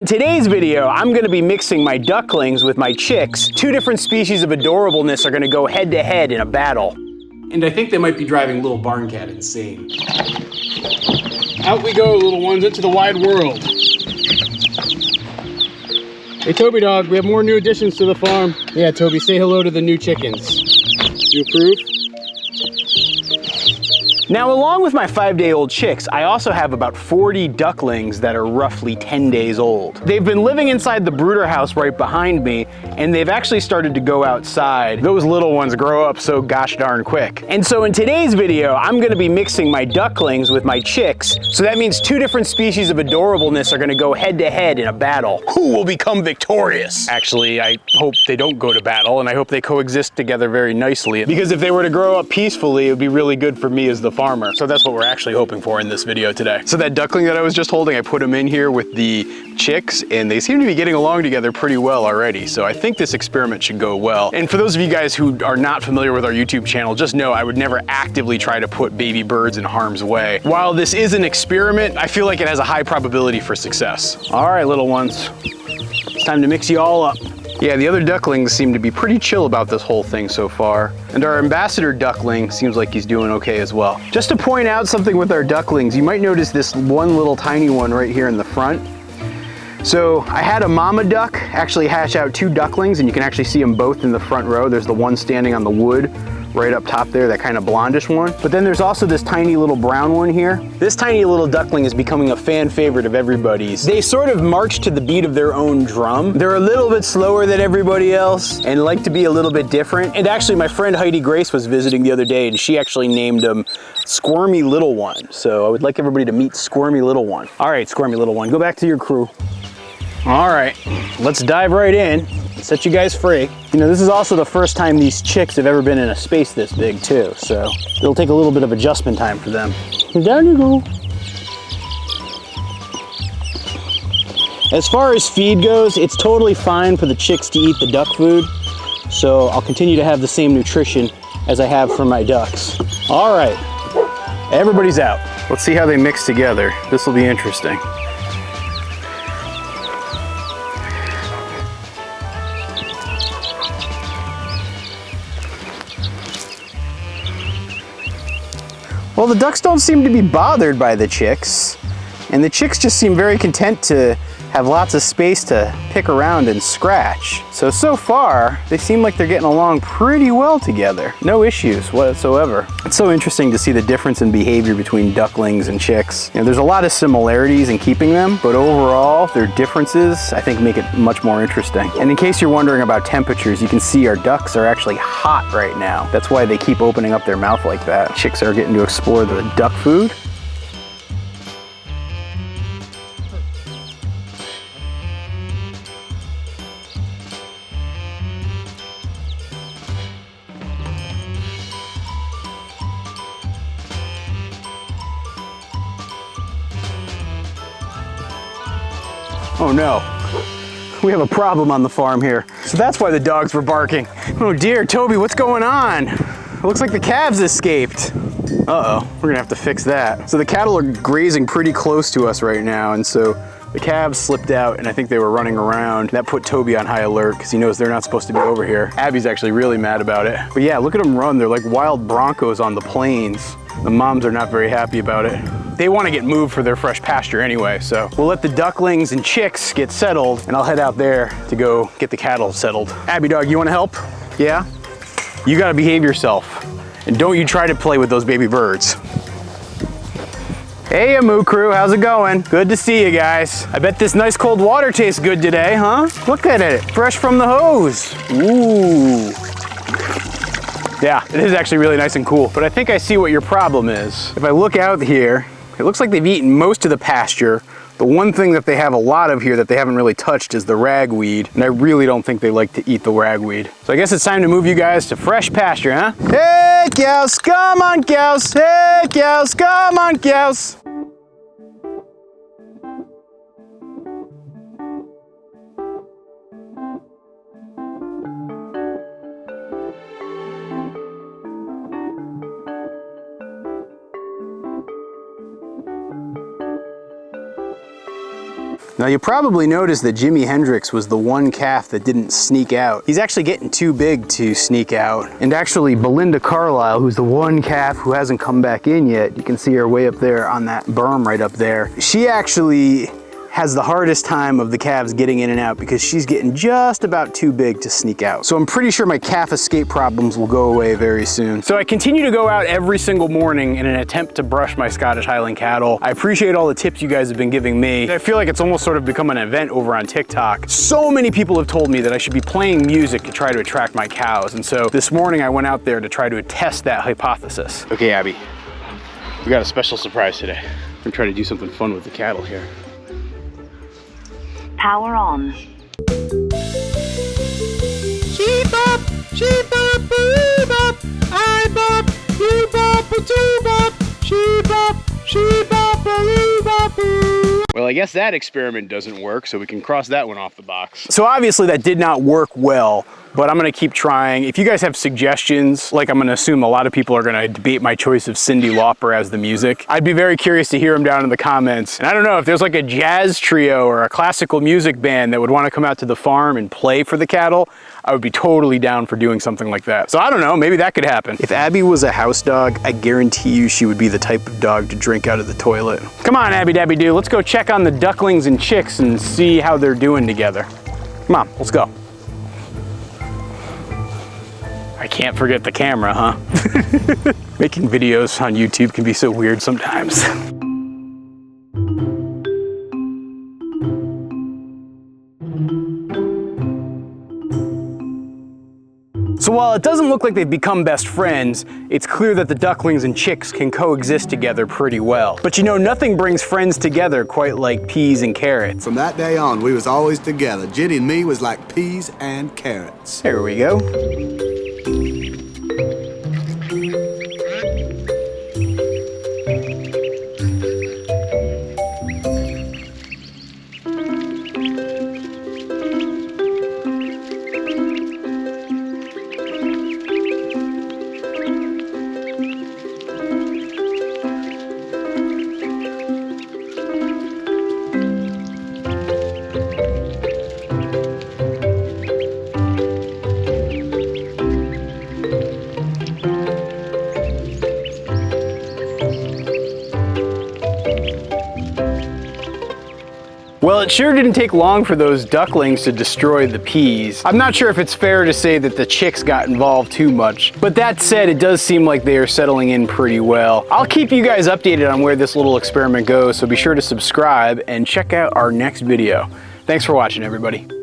In today's video, I'm going to be mixing my ducklings with my chicks. Two different species of adorableness are going to go head to head in a battle. And I think they might be driving little barn cat insane. Out we go, little ones, into the wide world. Hey, Toby dog, we have more new additions to the farm. Yeah, Toby, say hello to the new chickens. You approve? Now, along with my 5-day-old chicks, I also have about 40 ducklings that are roughly 10 days old. They've been living inside the brooder house right behind me, and they've actually started to go outside. Those little ones grow up so gosh darn quick. And so in today's video, I'm gonna be mixing my ducklings with my chicks. So that means two different species of adorableness are gonna go head to head in a battle. Who will become victorious? Actually, I hope they don't go to battle, and I hope they coexist together very nicely. Because if they were to grow up peacefully, it would be really good for me as the farmer. So that's what we're actually hoping for in this video today. So that duckling that I was just holding, I put them in here with the chicks, and they seem to be getting along together pretty well already. So I think this experiment should go well. And for those of you guys who are not familiar with our YouTube channel, just know I would never actively try to put baby birds in harm's way. While this is an experiment, I feel like it has a high probability for success. All right, little ones, it's time to mix you all up. Yeah, the other ducklings seem to be pretty chill about this whole thing so far. And our ambassador duckling seems like he's doing okay as well. Just to point out something with our ducklings, you might notice this one little tiny one right here in the front. So I had a mama duck actually hatch out two ducklings, and you can actually see them both in the front row. There's the one standing on the wood right up top there, that kind of blondish one. But then there's also this tiny little brown one here. This tiny little duckling is becoming a fan favorite of everybody's. They sort of march to the beat of their own drum. They're a little bit slower than everybody else and like to be a little bit different. And actually my friend Heidi Grace was visiting the other day, and she actually named them Squirmy Little One. So I would like everybody to meet Squirmy Little One. All right, Squirmy Little One, go back to your crew. All right, let's dive right in. Set you guys free. You know, this is also the first time these chicks have ever been in a space this big too, so it'll take a little bit of adjustment time for them. Down you go. As far as feed goes, it's totally fine for the chicks to eat the duck food, so I'll continue to have the same nutrition as I have for my ducks. All right, everybody's out. Let's see how they mix together. This will be interesting. Well, the ducks don't seem to be bothered by the chicks, and the chicks just seem very content to have lots of space to pick around and scratch. So far, they seem like they're getting along pretty well together. No issues whatsoever. It's so interesting to see the difference in behavior between ducklings and chicks. You know, there's a lot of similarities in keeping them, but overall, their differences, I think, make it much more interesting. And in case you're wondering about temperatures, you can see our ducks are actually hot right now. That's why they keep opening up their mouth like that. Chicks are getting to explore the duck food. Oh no, we have a problem on the farm here. So that's why the dogs were barking. Oh dear, Toby, what's going on? It looks like the calves escaped. Uh-oh, we're gonna have to fix that. So the cattle are grazing pretty close to us right now, and so the calves slipped out, and I think they were running around. That put Toby on high alert because he knows they're not supposed to be over here. Abby's actually really mad about it. But yeah, look at them run. They're like wild broncos on the plains. The moms are not very happy about it. They want to get moved for their fresh pasture anyway, so we'll let the ducklings and chicks get settled, and I'll head out there to go get the cattle settled. Abby dog, you want to help? Yeah? You got to behave yourself, and don't you try to play with those baby birds. Hey, Amoo crew, how's it going? Good to see you guys. I bet this nice cold water tastes good today, huh? Look at it, fresh from the hose. Ooh. Yeah, it is actually really nice and cool, but I think I see what your problem is. If I look out here, it looks like they've eaten most of the pasture. The one thing that they have a lot of here that they haven't really touched is the ragweed, and I really don't think they like to eat the ragweed. So I guess it's time to move you guys to fresh pasture, huh? Hey, cows, come on, cows. Hey, cows, come on, cows. Now you probably noticed that Jimi Hendrix was the one calf that didn't sneak out. He's actually getting too big to sneak out. And actually Belinda Carlisle, who's the one calf who hasn't come back in yet, you can see her way up there on that berm right up there. She actually has the hardest time of the calves getting in and out because she's getting just about too big to sneak out. So I'm pretty sure my calf escape problems will go away very soon. So I continue to go out every single morning in an attempt to brush my Scottish Highland cattle. I appreciate all the tips you guys have been giving me. I feel like it's almost sort of become an event over on TikTok. So many people have told me that I should be playing music to try to attract my cows. And so this morning I went out there to try to test that hypothesis. Okay, Abby, we got a special surprise today. I'm gonna try to do something fun with the cattle here. Power on. Sheep up, boo bop, I bop, boo bop, doo bop, sheep up, boo bop, boo. Well, I guess that experiment doesn't work, so we can cross that one off the box. So obviously that did not work well, but I'm gonna keep trying. If you guys have suggestions, like I'm gonna assume a lot of people are gonna debate my choice of Cyndi Lauper as the music, I'd be very curious to hear them down in the comments. And I don't know, if there's like a jazz trio or a classical music band that would wanna come out to the farm and play for the cattle, I would be totally down for doing something like that. So I don't know, maybe that could happen. If Abby was a house dog, I guarantee you she would be the type of dog to drink out of the toilet. Come on, Abby Dabby Doo, let's go check on the ducklings and chicks and see how they're doing together. Come on, let's go. I can't forget the camera, huh? Making videos on YouTube can be so weird sometimes. So while it doesn't look like they've become best friends, it's clear that the ducklings and chicks can coexist together pretty well. But you know, nothing brings friends together quite like peas and carrots. From that day on, we was always together. Jenny and me was like peas and carrots. There we go. Well, it sure didn't take long for those ducklings to destroy the peas. I'm not sure if it's fair to say that the chicks got involved too much, but that said, it does seem like they are settling in pretty well. I'll keep you guys updated on where this little experiment goes, so be sure to subscribe and check out our next video. Thanks for watching, everybody.